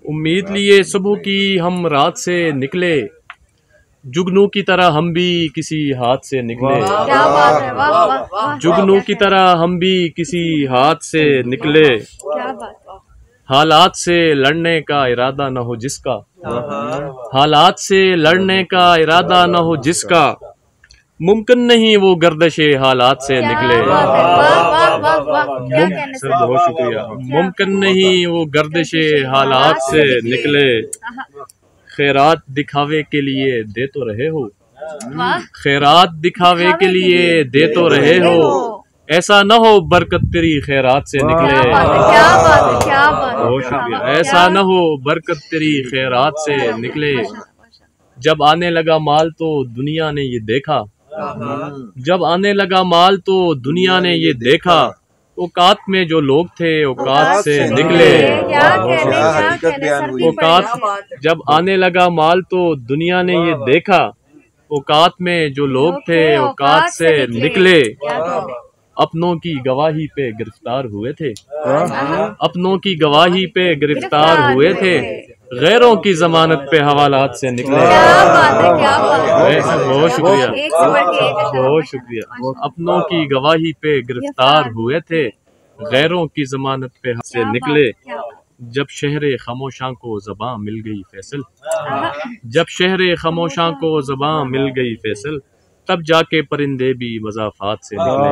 امید لیے صبح کی ہم رات سے نکلے، جگنو کی طرح ہم بھی کسی ہاتھ سے نکلے، کیا بات ہے، واہ واہ واہ، جگنو کی طرح ہم بھی کسی ہاتھ سے نکلے، کیا بات، حالات سے لڑنے کا ارادہ نہ ہو جس کا، حالات سے لڑنے کا ارادہ نہ ہو جس کا، ممکن نہیں وہ گردش حالات سے نکلے، سر بہت شکریہ، ممکن نہیں وہ گردش حالات سے نکلے، خیرات دکھاوے کے لیے دے تو رہے ہو، خیرات دکھاوے کے لیے دے تو رہے ہو، ایسا نہ ہو برکت تیری خیرات سے نکلے، بہت شکریہ، ایسا نہ ہو برکت تیری خیرات سے نکلے، جب آنے لگا مال تو دنیا نے یہ دیکھا، جب آنے لگا مال تو دنیا نے یہ دیکھا، اوقات میں جو لوگ تھے اوقات سے نکلے، اوقات جب آنے لگا مال تو دنیا نے یہ دیکھا، اوقات میں جو لوگ تھے اوقات سے نکلے، اپنوں کی گواہی پہ گرفتار ہوئے تھے، اپنوں کی گواہی پہ گرفتار ہوئے تھے، غیروں کی ضمانت پہ حوالات سے نکلے، بہت شکریہ، بہت شکریہ، اپنوں کی گواہی پہ گرفتار ہوئے تھے، غیروں کی ضمانت پہ سے نکلے، جب شہر خاموشاں کو زباں مل گئی فیصل، جب شہر خاموشاں کو زباں مل گئی فیصل، تب جا کے پرندے بھی مضافات سے نکلے۔